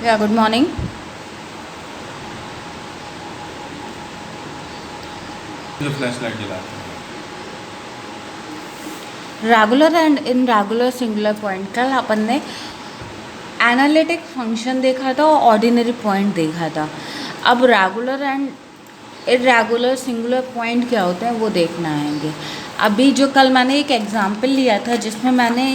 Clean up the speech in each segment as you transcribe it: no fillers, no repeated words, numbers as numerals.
Yeah, good morning. जो flash light जलाते हैं। Regular and irregular singular point, कल अपन ने एनालिटिक फंक्शन देखा था और ऑर्डिनरी पॉइंट देखा था। अब regular and irregular singular point क्या होते हैं वो देखना आएंगे। अभी जो कल मैंने एक एग्जांपल लिया था जिसमें मैंने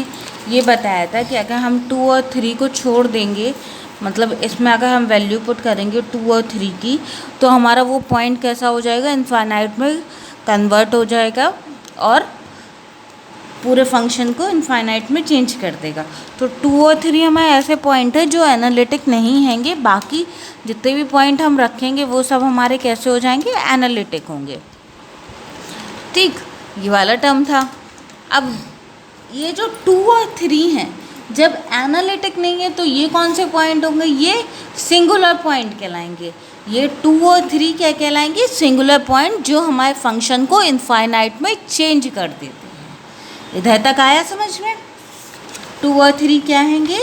ये बताया था कि अगर हम 2 और 3 को छोड़ देंगे, मतलब इसमें अगर हम वैल्यू पुट करेंगे 2 और 3 की, तो हमारा वो पॉइंट कैसा हो जाएगा, इनफाइनाइट में कन्वर्ट हो जाएगा और पूरे फंक्शन को इनफाइनाइट में चेंज कर देगा। तो 2 और 3 हमारे ऐसे पॉइंट है जो एनालिटिक नहीं हैंगे, बाकी जितने भी पॉइंट हम रखेंगे वो सब हमारे कैसे हो जाएंगे, एनालिटिक होंगे। ठीक, ये वाला टर्म था। अब ये जो 2 और 3 हैं, जब एनालिटिक नहीं है तो ये कौन से पॉइंट होंगे, ये सिंगुलर पॉइंट कहलाएंगे। ये 2 और 3 क्या कहलाएंगे, सिंगुलर पॉइंट जो हमारे फंक्शन को इनफाइनाइट में चेंज कर देते हैं। इधर तक आया समझ में? 2 और 3 क्या हैंगे,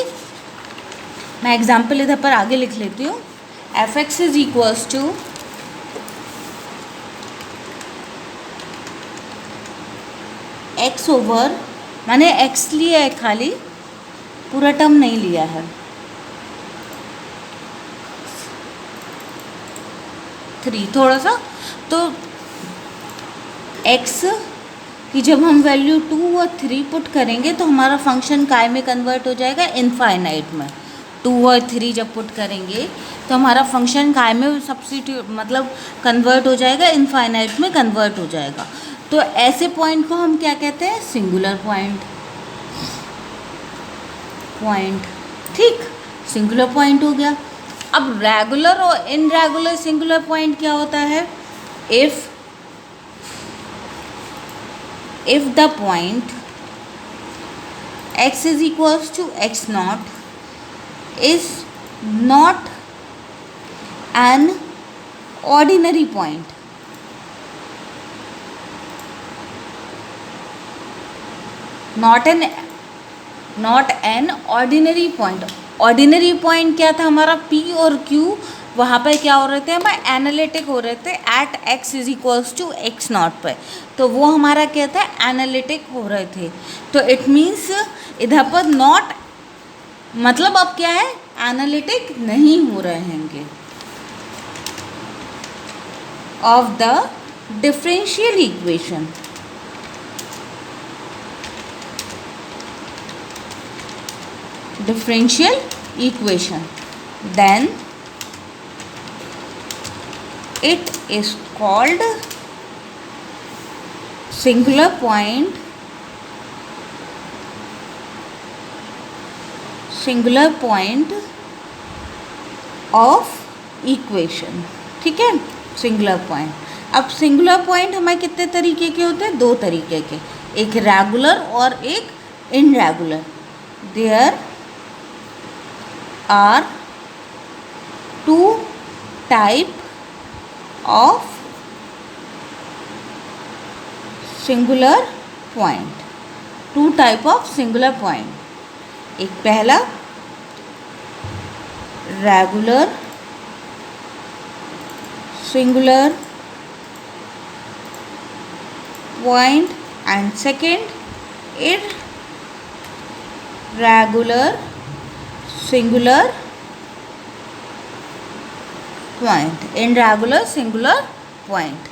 मैं एग्जाम्पल इधर पर आगे लिख लेती हूँ। F X is equals to X over, मैंने एक्स लिया है खाली, पूरा टर्म नहीं लिया है। 3 थोड़ा सा, तो एक्स कि जब हम वैल्यू 2 और 3 पुट करेंगे तो हमारा फंक्शन काय में कन्वर्ट हो जाएगा, इनफाइनाइट में। 2 और 3 जब पुट करेंगे तो हमारा फंक्शन काय में सब्स्टिट्यूट मतलब कन्वर्ट हो जाएगा, इनफाइनाइट में कन्वर्ट हो जाएगा। तो ऐसे पॉइंट को हम क्या कहते हैं, सिंगुलर पॉइंट। ठीक, सिंगुलर पॉइंट हो गया। अब रेगुलर और इनरेगुलर सिंगुलर पॉइंट क्या होता है, if the point x is equals to x naught is not an ordinary point, not an ordinary point। Ordinary point क्या था हमारा, p और q, वहाँ पर क्या हो रहे थे, हमारे एनालिटिक हो रहे थे at x is equals to X not पर, तो वो हमारा क्या था, एनालिटिक हो रहे थे। तो इट मीन्स इधर पर नॉट मतलब अब क्या है, एनालिटिक नहीं हो रहे हैंगे of the differential equation. differential equation, then it is called singular point, singular point of equation। ठीक है, सिंगुलर पॉइंट। अब सिंगुलर पॉइंट हमारे कितने तरीके के होते हैं, 2 तरीके के, एक रेगुलर और एक irregular. There are 2 type of singular point, 2 type of singular point। एक पहला regular singular point and second irregular singular point, irregular singular point.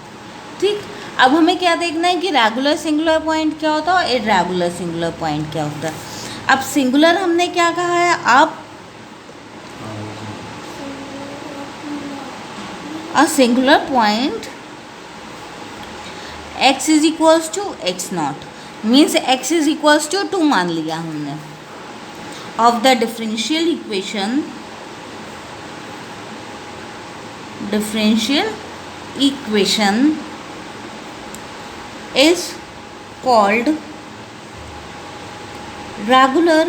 ठीक, अब हमें क्या देखना है कि रेगुलर सिंगुलर पॉइंट क्या होता है और इरेगुलर सिंगुलर पॉइंट क्या होता है। अब सिंगुलर हमने क्या कहा है, आप a singular point x is equals to X not, means x is equals to 2 मान लिया हमने, of the differential equation is called regular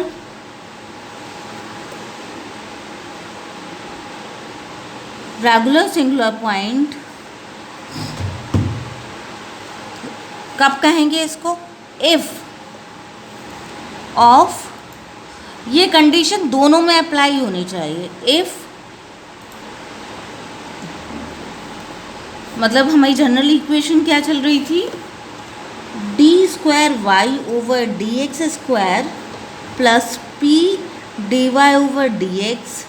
singular point। कब कहेंगे इसको, if of ये कंडीशन दोनों में अप्लाई होनी चाहिए। इफ मतलब हमारी जनरल इक्वेशन क्या चल रही थी, D square Y over D X square plus P D Y over D X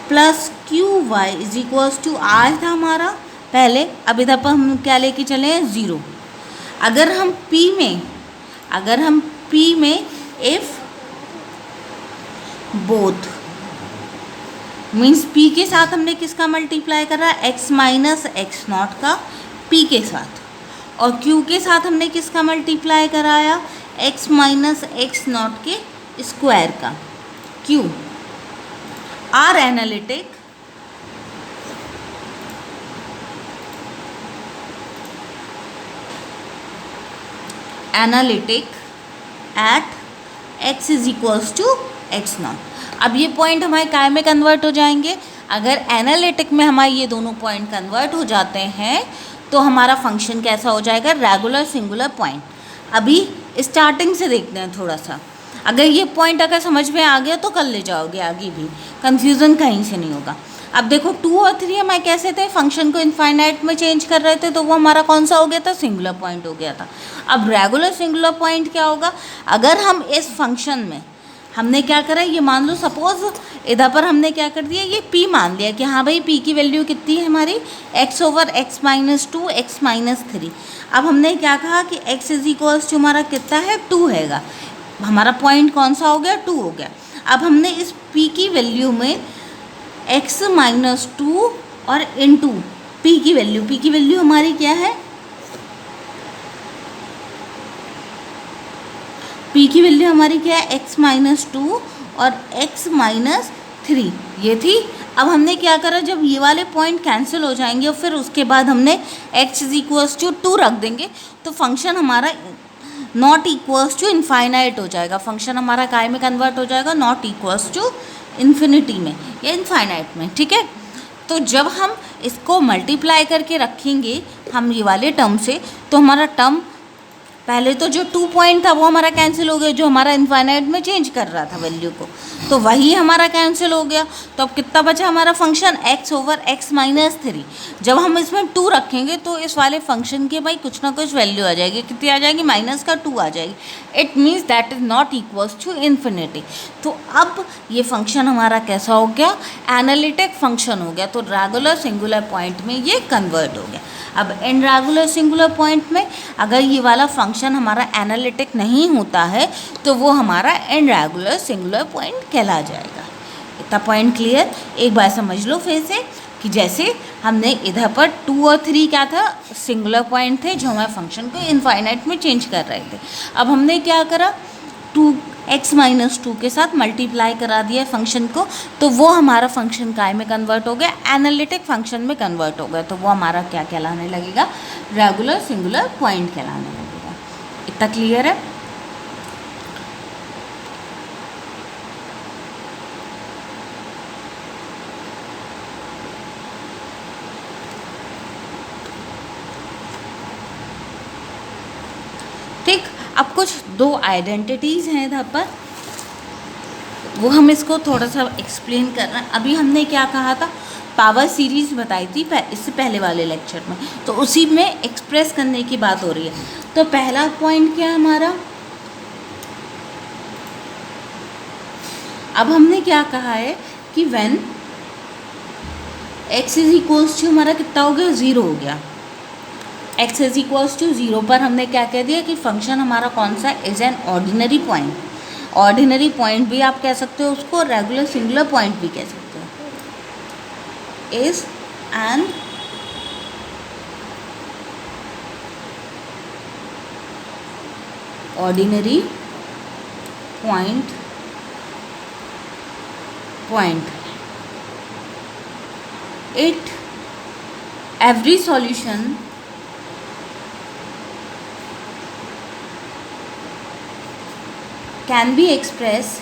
plus Q Y is equals to R था हमारा पहले। अब इधर पर हम क्या लेके चले हैं, ज़ीरो। अगर हम पी में इफ बोथ मीन्स पी के साथ हमने किसका मल्टीप्लाई करा, एक्स माइनस एक्स नॉट का पी के साथ, और क्यू के साथ हमने किसका मल्टीप्लाई कराया, एक्स माइनस एक्स नॉट के स्क्वायर का Q. R analytic at x is equals to X not. अब ये पॉइंट हमारे काय में कन्वर्ट हो जाएंगे। अगर एनालिटिक में हमारे ये दोनों पॉइंट कन्वर्ट हो जाते हैं तो हमारा फंक्शन कैसा हो जाएगा, रेगुलर सिंगुलर पॉइंट। अभी स्टार्टिंग से देखते हैं थोड़ा सा। अगर ये पॉइंट अगर समझ में आ गया तो कर ले जाओगे, आगे भी कन्फ्यूज़न कहीं से नहीं होगा। अब देखो 2 और 3 हमारे कैसे थे, फंक्शन को इनफाइनाइट में चेंज कर रहे थे, तो वो हमारा कौन सा हो गया था, सिंगुलर पॉइंट हो गया था। अब रेगुलर सिंगुलर पॉइंट क्या होगा, अगर हम इस फंक्शन में हमने क्या करा, ये मान लो सपोज इधर पर हमने क्या कर दिया, ये p मान लिया कि हाँ भाई p की वैल्यू कितनी है हमारी, x over x minus 2 x minus 3। अब हमने क्या कहा कि x इज इक्वल्स टू हमारा कितना है, 2 हैगा। हमारा पॉइंट कौन सा हो गया, 2 हो गया। अब हमने इस p की वैल्यू में x माइनस 2 और इंटू p की वैल्यू हमारी क्या है, p की वैल्यू हमारी क्या है, x माइनस 2 और x माइनस 3 ये थी। अब हमने क्या करा, जब ये वाले पॉइंट कैंसिल हो जाएंगे और फिर उसके बाद हमने x इज इक्वल्स टू 2 रख देंगे तो फंक्शन हमारा नॉट इक्वल्स टू इनफाइनाइट हो जाएगा। फंक्शन हमारा काय में कन्वर्ट हो जाएगा, नॉट इक्वल्स टू इन्फिनिटी में या इनफाइनाइट में, ठीक है। तो जब हम इसको मल्टीप्लाई करके रखेंगे हम ये वाले टर्म से, तो हमारा टर्म पहले तो जो 2 पॉइंट था वो हमारा कैंसिल हो गया, जो हमारा इनफाइनाइट में चेंज कर रहा था वैल्यू को, तो वही हमारा कैंसिल हो गया। तो अब कितना बचा हमारा function, x over x minus 3। जब हम इसमें 2 रखेंगे तो इस वाले फंक्शन के भाई कुछ ना कुछ वैल्यू आ जाएगी, कितनी आ जाएगी, माइनस का 2 आ जाएगी। It means that is not equals to infinity. तो अब ये फंक्शन हमारा कैसा हो गया, एनालिटिक फंक्शन हो गया। तो रेगुलर सिंगुलर पॉइंट में ये कन्वर्ट हो गया। अब इन रेगुलर सिंगुलर पॉइंट में अगर ये वाला फंक्शन हमारा एनालिटिक नहीं होता है तो वो हमारा इन रेगुलर सिंगुलर पॉइंट कहला जाएगा। इतना पॉइंट क्लियर, एक बार समझ लो फिर से कि जैसे हमने इधर पर 2 और 3 क्या था, सिंगुलर पॉइंट थे जो हमारे फंक्शन को इनफाइनाइट में चेंज कर रहे थे। अब हमने क्या करा, 2x माइनस 2 के साथ मल्टीप्लाई करा दिया फंक्शन को, तो वो हमारा फंक्शन काय में कन्वर्ट हो गया, एनालिटिक फंक्शन में कन्वर्ट हो गया। तो वो हमारा क्या कहलाने लगेगा, रेगुलर सिंगुलर पॉइंट कहलाने लगेगा। इतना क्लियर है। ठीक, अब कुछ 2 आइडेंटिटीज़ हैं इधर पर, वो हम इसको थोड़ा सा एक्सप्लेन कर रहे हैं। अभी हमने क्या कहा था, पावर सीरीज बताई थी इससे पहले वाले लेक्चर में, तो उसी में एक्सप्रेस करने की बात हो रही है। तो पहला पॉइंट क्या है हमारा, अब हमने क्या कहा है कि when x is equals to हमारा कितना हो गया, 0 हो गया। x इज इक्वल्स टू 0 पर हमने क्या कह दिया कि फंक्शन हमारा कौन सा, is an ordinary point. Ordinary point भी आप कह सकते हो उसको, रेगुलर सिंगुलर पॉइंट भी कह सकते हो। Is an ordinary point it every solution can be expressed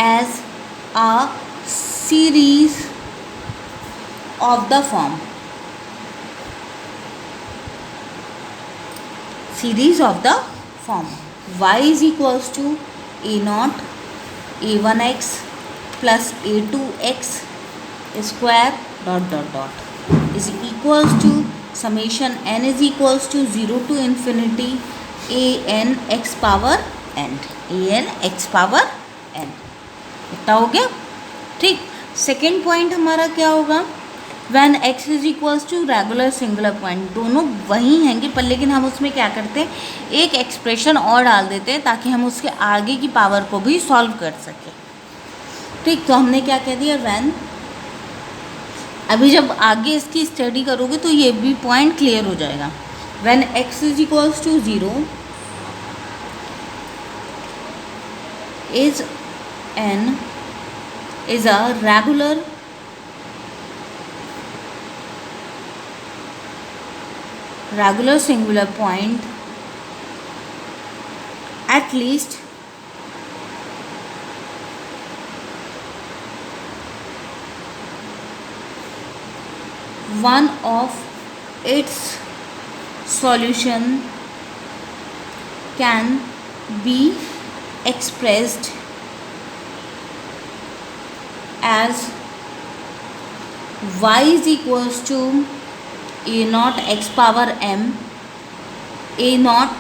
as a series of the form y is equals to a naught a1x plus a2x square dot dot dot is equals to summation n is equals to 0 to infinity a n x power n इतना हो गया। ठीक, second point हमारा क्या होगा, when x is equals to regular singular point, दोनों वही हैंगे पर लेकिन हम उसमें क्या करते हैं, एक एक्सप्रेशन और डाल देते हैं ताकि हम उसके आगे की पावर को भी सॉल्व कर सकें। ठीक, तो हमने क्या कह दिया, व्हेन, अभी जब आगे इसकी स्टडी करोगे तो ये भी पॉइंट क्लियर हो जाएगा। When x is equals to 0 is a regular singular point at least one of its solution can be expressed as y is equals to a naught x power m, a naught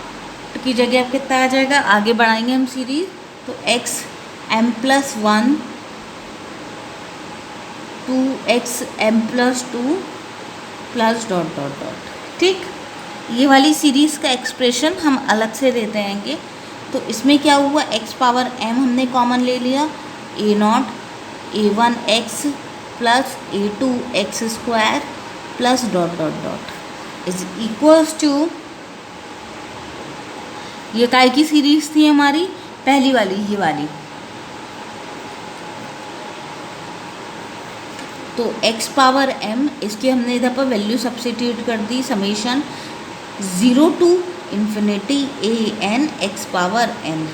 की जगह अब कितना आ जाएगा, आगे बढ़ाएंगे हम series तो x m plus 1 2x m plus 2 plus dot dot dot. ठीक, ये वाली सीरीज़ का एक्सप्रेशन हम अलग से देते हैंगे। तो इसमें क्या हुआ, x पावर m हमने कॉमन ले लिया, a not a1x plus a2x square plus dot dot dot is equals to, ये काय की सीरीज थी हमारी, पहली वाली, ये वाली, तो x पावर m, इसकी हमने इधर पर वैल्यू सब्स्टिट्यूट कर दी, summation 0 to infinity a n x power n।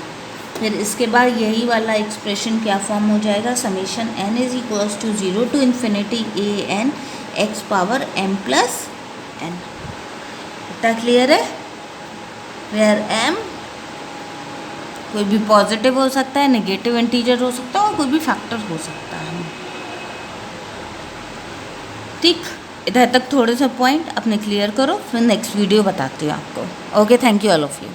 फिर इसके बाद यही वाला एक्सप्रेशन क्या फॉर्म हो जाएगा, summation n is equals to 0 to infinity a n x power m plus n। इतना क्लियर है, वेयर m कोई भी पॉजिटिव हो सकता है, नेगेटिव इंटीजर हो सकता है और कोई भी फैक्टर हो सकता है। ठीक, इधर तक थोड़े से पॉइंट अपने क्लियर करो, फिर नेक्स्ट वीडियो बताती हूँ आपको। Okay, thank you all of you.